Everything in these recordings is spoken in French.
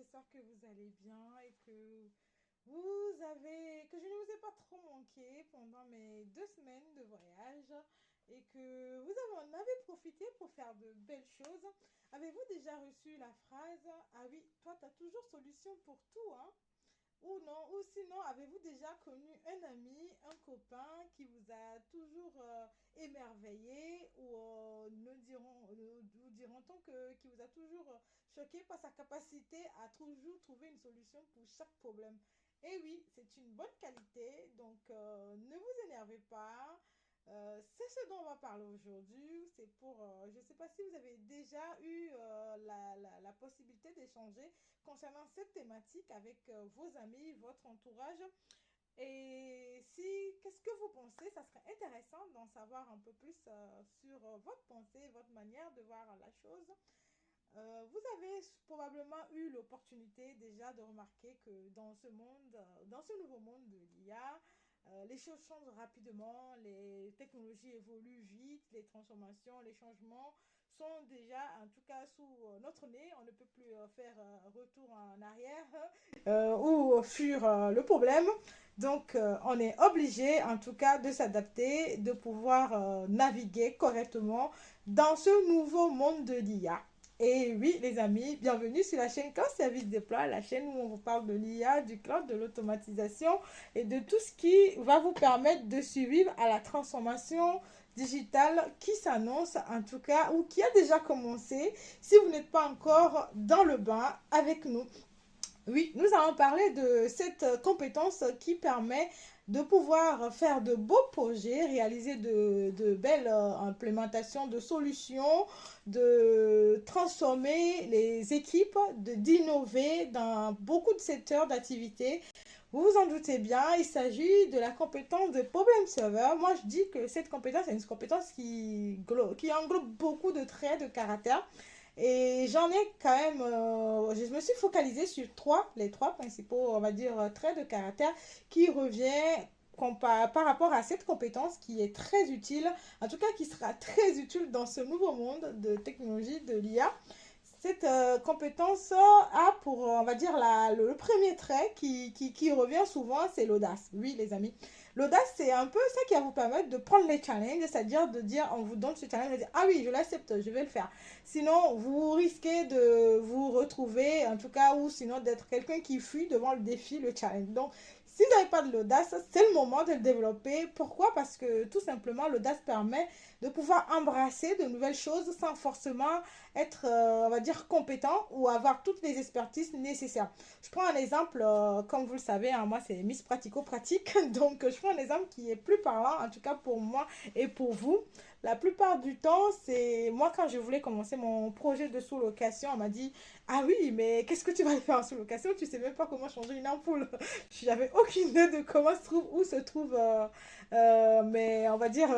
j'espère que vous allez bien et que je ne vous ai pas trop manqué pendant mes 2 semaines de voyage et que en avez profité pour faire de belles choses. Avez-vous déjà reçu la phrase «Ah oui, toi, tu as toujours solution pour tout, hein?» Ou non, ou sinon, avez-vous déjà connu un ami, un copain qui vous a toujours émerveillé ou nous dirons-on qui vous a toujours choqué par sa capacité à toujours trouver une solution pour chaque problème. Et oui, c'est une bonne qualité, donc ne vous énervez pas. C'est ce dont on va parler aujourd'hui. Je ne sais pas si vous avez déjà eu la possibilité d'échanger concernant cette thématique avec vos amis, votre entourage. Et si, qu'est-ce que vous pensez? Ça serait intéressant d'en savoir un peu plus sur votre pensée, votre manière de voir la chose. Vous avez probablement eu l'opportunité déjà de remarquer que dans ce monde, dans ce nouveau monde de l'IA, les choses changent rapidement, les technologies évoluent vite, les transformations, les changements sont déjà, en tout cas, sous notre nez. On ne peut plus faire retour en arrière ou fuir le problème. Donc, on est obligé, en tout cas, de s'adapter, de pouvoir naviguer correctement dans ce nouveau monde de l'IA. Et oui, les amis, bienvenue sur la chaîne Cloud Service Déploie, la chaîne où on vous parle de l'IA, du cloud, de l'automatisation et de tout ce qui va vous permettre de survivre à la transformation digitale qui s'annonce, en tout cas, ou qui a déjà commencé, si vous n'êtes pas encore dans le bain avec nous. Oui, nous allons parler de cette compétence qui permet de pouvoir faire de beaux projets, réaliser de belles implémentations de solutions, de transformer les équipes, d'innover dans beaucoup de secteurs d'activité. Vous vous en doutez bien, il s'agit de la compétence de problem solver. Moi, je dis que cette compétence est une compétence qui englobe beaucoup de traits de caractère. Et j'en ai quand même, je me suis focalisée sur les trois principaux, on va dire, traits de caractère qui revient par rapport à cette compétence qui est très utile, en tout cas qui sera très utile dans ce nouveau monde de technologie de l'IA. Cette compétence a pour, on va dire, le premier trait qui revient souvent, c'est l'audace. Oui, les amis. L'audace, c'est un peu ça qui va vous permettre de prendre les challenges, c'est-à-dire de dire, on vous donne ce challenge, de dire, ah oui, je l'accepte, je vais le faire. Sinon, vous risquez de vous retrouver, en tout cas, ou sinon d'être quelqu'un qui fuit devant le défi, le challenge. Donc, si vous n'avez pas de l'audace, c'est le moment de le développer. Pourquoi? Parce que tout simplement, l'audace permet de pouvoir embrasser de nouvelles choses sans forcément être, on va dire, compétent ou avoir toutes les expertises nécessaires. Je prends un exemple, comme vous le savez, hein, moi c'est Miss Pratico-Pratique, donc je prends un exemple qui est plus parlant, en tout cas pour moi et pour vous. La plupart du temps, c'est moi quand je voulais commencer mon projet de sous-location, on m'a dit ah oui, mais qu'est-ce que tu vas faire en sous-location? Tu sais même pas comment changer une ampoule. J'avais aucune idée de où se trouve, mais on va dire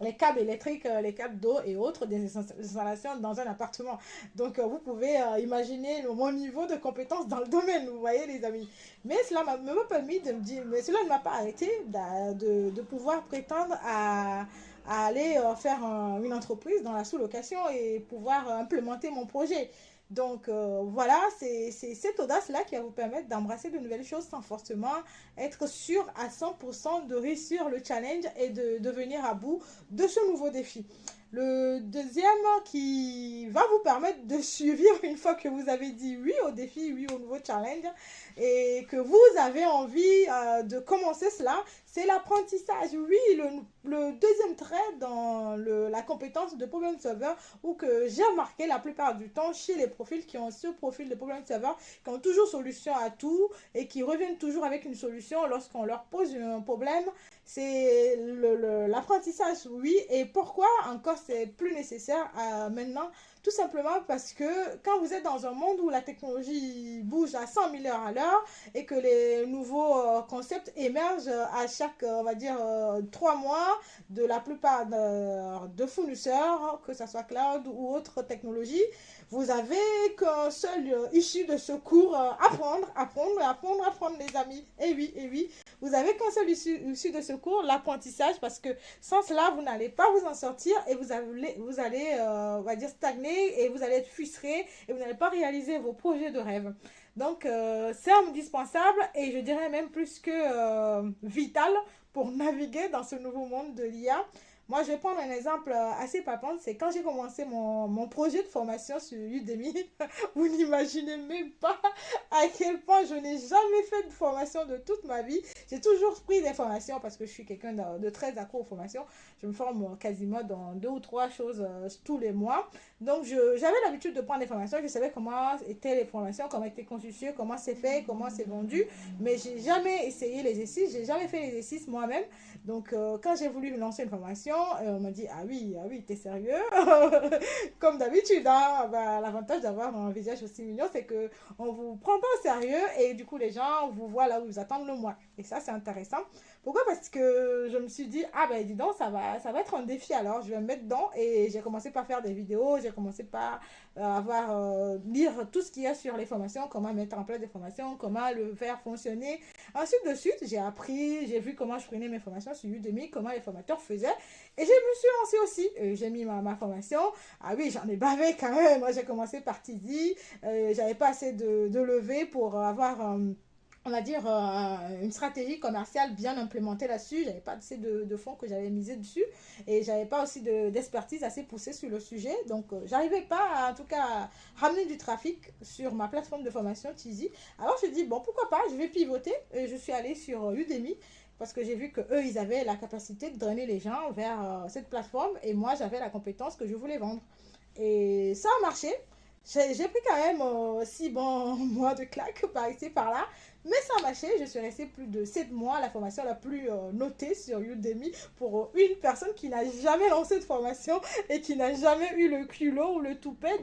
les câbles électriques, les câbles d'eau et autres des installations dans un appartement. Donc, vous pouvez imaginer mon niveau de compétence dans le domaine, vous voyez, les amis. Mais cela m'a permis de me dire, mais cela ne m'a pas arrêté de pouvoir prétendre à aller faire une entreprise dans la sous-location et pouvoir implémenter mon projet. Donc voilà, c'est cette audace-là qui va vous permettre d'embrasser de nouvelles choses sans forcément être sûr à 100% de réussir le challenge et de venir à bout de ce nouveau défi. Le deuxième qui va vous permettre de suivre une fois que vous avez dit oui au défi, oui au nouveau challenge et que vous avez envie de commencer cela, c'est l'apprentissage. Oui, le deuxième trait dans la compétence de problem solver ou que j'ai remarqué la plupart du temps chez les profils qui ont ce profil de problem solver, qui ont toujours solution à tout et qui reviennent toujours avec une solution lorsqu'on leur pose un problème, c'est l'apprentissage, oui. Et pourquoi encore c'est plus nécessaire maintenant? Tout simplement parce que quand vous êtes dans un monde où la technologie bouge à 100 000 heures à l'heure et que les nouveaux concepts émergent à chaque, on va dire, 3 mois de la plupart de fournisseurs, que ce soit cloud ou autre technologie, vous avez qu'un seul issue de ce cours, apprendre, apprendre, apprendre, apprendre, les amis. Et oui, vous avez qu'un seul issue de secours, l'apprentissage, parce que sans cela, vous n'allez pas vous en sortir et vous allez on va dire, stagner et vous allez être frustré et vous n'allez pas réaliser vos projets de rêve. Donc, c'est indispensable et je dirais même plus que vital pour naviguer dans ce nouveau monde de l'IA. Moi, je vais prendre un exemple assez papant. C'est quand j'ai commencé mon projet de formation sur Udemy. Vous n'imaginez même pas à quel point je n'ai jamais fait de formation de toute ma vie. J'ai toujours pris des formations parce que je suis quelqu'un de très accro aux formations. Je me forme quasiment dans 2 ou 3 choses tous les mois. Donc, j'avais l'habitude de prendre des formations. Je savais comment étaient les formations, comment étaient constituées, comment c'est fait, comment c'est vendu. Mais j'ai jamais essayé l'exercice. J'ai jamais fait l'exercice moi-même. Donc, quand j'ai voulu lancer une formation, on m'a dit, ah oui, t'es sérieux? Comme d'habitude, hein, bah, l'avantage d'avoir un visage aussi mignon, c'est que on vous prend pas au sérieux et du coup, les gens vous voient là où ils attendent le moins. Et ça, c'est intéressant. Pourquoi? Parce que je me suis dit, ah ben dis donc, ça va être un défi alors, je vais me mettre dedans. Et j'ai commencé par faire des vidéos, j'ai commencé par lire tout ce qu'il y a sur les formations, comment mettre en place des formations, comment le faire fonctionner. Ensuite de suite, j'ai appris, j'ai vu comment je prenais mes formations sur Udemy, comment les formateurs faisaient. Et je me suis lancée aussi. J'ai mis ma formation. Ah oui, j'en ai bavé quand même. Moi, j'ai commencé par Tizi. J'avais pas assez de levée pour avoir on va dire, une stratégie commerciale bien implémentée là-dessus. J'avais pas assez de fonds que j'avais misé dessus et j'avais pas aussi d'expertise assez poussée sur le sujet. Donc, j'arrivais pas, en tout cas, à ramener du trafic sur ma plateforme de formation Tizi. Alors, je dis, bon, pourquoi pas, je vais pivoter. Et je suis allée sur Udemy parce que j'ai vu que eux ils avaient la capacité de drainer les gens vers cette plateforme et moi, j'avais la compétence que je voulais vendre. Et ça a marché. J'ai pris quand même 6 bons mois de claque par ici, par là. Mais ça a marché. Je suis restée plus de 7 mois, la formation la plus notée sur Udemy pour une personne qui n'a jamais lancé de formation et qui n'a jamais eu le culot ou le toupet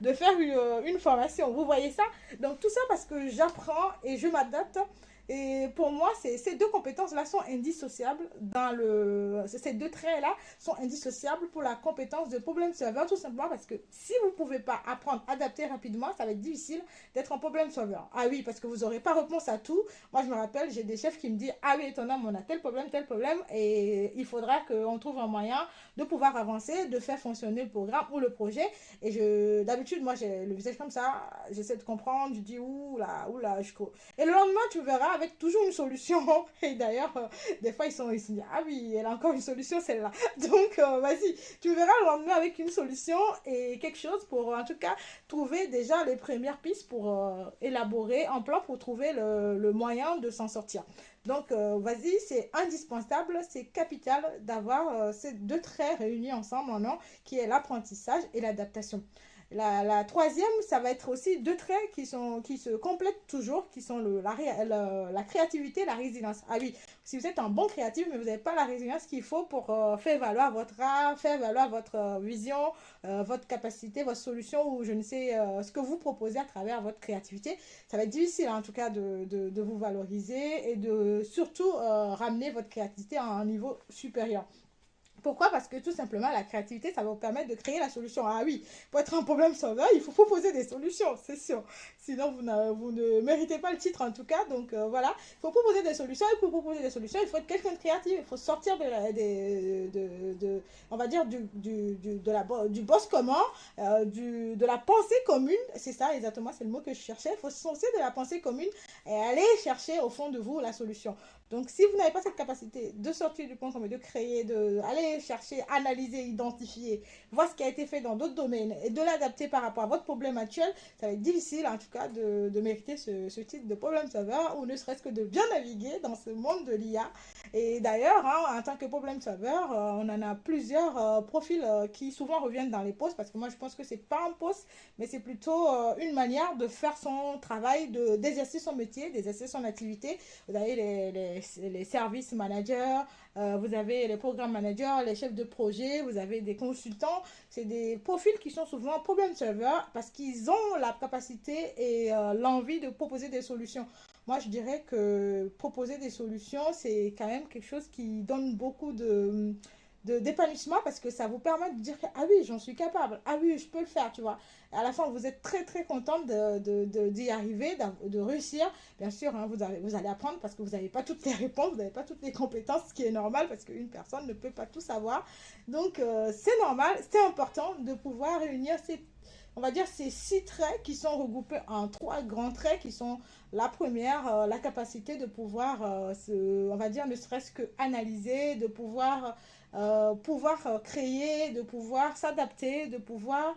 de faire une formation. Vous voyez ça? Donc tout ça parce que j'apprends et je m'adapte. Et pour moi, ces 2 compétences-là sont indissociables ces 2 traits-là sont indissociables pour la compétence de problem solver, tout simplement parce que si vous ne pouvez pas apprendre, adapter rapidement, ça va être difficile d'être un problem solver. Ah oui, parce que vous n'aurez pas réponse à tout. Moi, je me rappelle, j'ai des chefs qui me disent, ah oui, étonnant, on a tel problème, et il faudra qu'on trouve un moyen de pouvoir avancer, de faire fonctionner le programme ou le projet. Et d'habitude, moi, j'ai le visage comme ça, j'essaie de comprendre, je dis, oula, je cours. Et le lendemain, tu verras avec toujours une solution. Et d'ailleurs, des fois, ils se disent, ah oui, elle a encore une solution, celle-là. Donc, vas-y, tu verras le lendemain avec une solution et quelque chose pour, en tout cas, trouver déjà les premières pistes pour élaborer un plan pour trouver le moyen de s'en sortir. Donc, vas-y, c'est indispensable, c'est capital d'avoir ces 2 traits réunis ensemble en un, qui est l'apprentissage et l'adaptation. La troisième, ça va être aussi 2 traits qui se complètent toujours, qui sont la créativité et la résilience. Ah oui, si vous êtes un bon créatif, mais vous n'avez pas la résilience qu'il faut pour faire valoir votre art, faire valoir votre vision, votre capacité, votre solution, ou je ne sais ce que vous proposez à travers votre créativité, ça va être difficile en tout cas de vous valoriser et de surtout ramener votre créativité à un niveau supérieur. Pourquoi? Parce que tout simplement, la créativité, ça va vous permettre de créer la solution. Ah oui, pour être un problème solver, il faut proposer des solutions, c'est sûr. Sinon, vous ne méritez pas le titre en tout cas. Donc voilà, il faut proposer des solutions. Et pour proposer des solutions, il faut être quelqu'un de créatif. Il faut sortir on va dire, du boss commun, de la pensée commune. C'est ça exactement, c'est le mot que je cherchais. Il faut sortir de la pensée commune et aller chercher au fond de vous la solution. Donc, si vous n'avez pas cette capacité de sortir du point commun, de créer, d'aller chercher, analyser, identifier, voir ce qui a été fait dans d'autres domaines et de l'adapter par rapport à votre problème actuel, ça va être difficile, en tout cas, de mériter ce titre de problem solver ou ne serait-ce que de bien naviguer dans ce monde de l'IA. Et d'ailleurs, hein, en tant que problem solver, on en a plusieurs profils qui souvent reviennent dans les posts parce que moi, je pense que c'est pas un post, mais c'est plutôt une manière de faire son travail, d'exercer son métier, d'exercer son activité. Vous avez les services managers, vous avez les programmes managers, les chefs de projet, vous avez des consultants. C'est des profils qui sont souvent problem solvers parce qu'ils ont la capacité et l'envie de proposer des solutions. Moi, je dirais que proposer des solutions, c'est quand même quelque chose qui donne beaucoup d'épanouissement parce que ça vous permet de dire que, ah oui, j'en suis capable, ah oui, je peux le faire, tu vois. Et à la fin, vous êtes très, très contente d'y arriver, de réussir. Bien sûr, hein, vous allez apprendre parce que vous n'avez pas toutes les réponses, vous n'avez pas toutes les compétences, ce qui est normal parce qu'une personne ne peut pas tout savoir. Donc, c'est normal, c'est important de pouvoir réunir on va dire ces 6 traits qui sont regroupés en 3 grands traits qui sont la première, la capacité de pouvoir, on va dire, ne serait-ce que analyser, de pouvoir créer, de pouvoir s'adapter, de pouvoir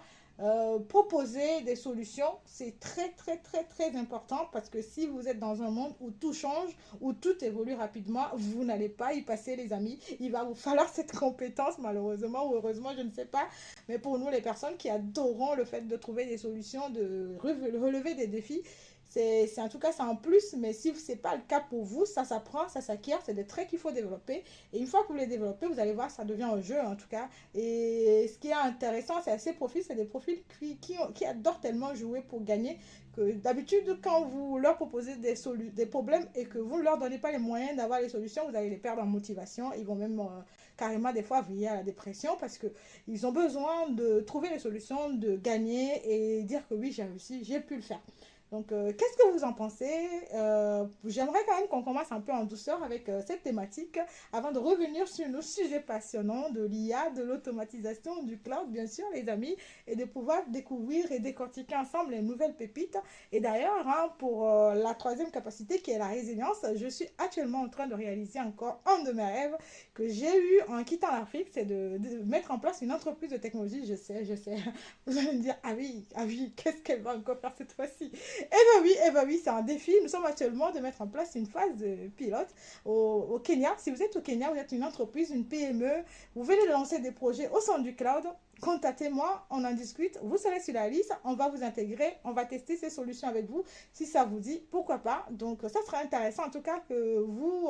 proposer des solutions. C'est très, très, très, très important parce que si vous êtes dans un monde où tout change, où tout évolue rapidement, vous n'allez pas y passer, les amis. Il va vous falloir cette compétence, malheureusement ou heureusement, je ne sais pas. Mais pour nous, les personnes qui adorons le fait de trouver des solutions, de relever des défis, en tout cas, c'est un plus, mais si ce n'est pas le cas pour vous, ça s'apprend, ça s'acquiert, c'est des traits qu'il faut développer. Et une fois que vous les développez, vous allez voir, ça devient un jeu en tout cas. Et ce qui est intéressant, c'est à ces profils, c'est des profils qui adorent tellement jouer pour gagner que d'habitude, quand vous leur proposez des problèmes et que vous ne leur donnez pas les moyens d'avoir les solutions, vous allez les perdre en motivation. Ils vont même carrément des fois vriller à la dépression parce qu'ils ont besoin de trouver les solutions, de gagner et dire que oui, j'ai réussi, j'ai pu le faire. Donc, qu'est-ce que vous en pensez? J'aimerais quand même qu'on commence un peu en douceur avec cette thématique avant de revenir sur nos sujets passionnants de l'IA, de l'automatisation, du cloud, bien sûr, les amis, et de pouvoir découvrir et décortiquer ensemble les nouvelles pépites. Et d'ailleurs, hein, pour la troisième capacité qui est la résilience, je suis actuellement en train de réaliser encore un de mes rêves que j'ai eu en quittant l'Afrique, c'est de mettre en place une entreprise de technologie. Je sais. Vous allez me dire, ah oui, qu'est-ce qu'elle va encore faire cette fois-ci? Eh ben oui, c'est un défi. Nous sommes actuellement de mettre en place une phase de pilote au Kenya. Si vous êtes au Kenya, vous êtes une entreprise, une PME, vous venez de lancer des projets au sein du cloud, contactez-moi, on en discute, vous serez sur la liste, on va vous intégrer, on va tester ces solutions avec vous, si ça vous dit, pourquoi pas. Donc ça sera intéressant en tout cas que vous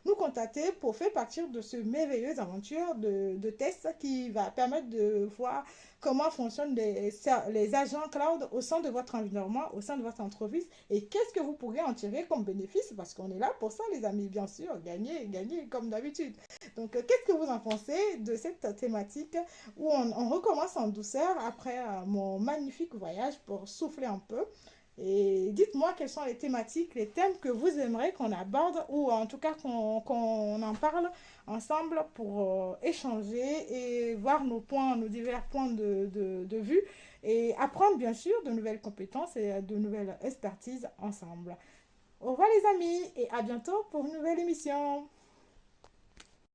nous contactez pour faire partir de ce merveilleuse aventure de test qui va permettre de voir comment fonctionnent les agents cloud au sein de votre environnement, au sein de votre entreprise et qu'est-ce que vous pourrez en tirer comme bénéfice parce qu'on est là pour ça les amis, bien sûr, gagner, gagner comme d'habitude. Donc qu'est-ce que vous en pensez de cette thématique où on recommence en douceur après mon magnifique voyage pour souffler un peu. Et dites-moi quelles sont les thématiques, les thèmes que vous aimeriez qu'on aborde ou en tout cas qu'on en parle ensemble pour échanger et voir nos divers points de vue et apprendre bien sûr de nouvelles compétences et de nouvelles expertises ensemble. Au revoir les amis et à bientôt pour une nouvelle émission.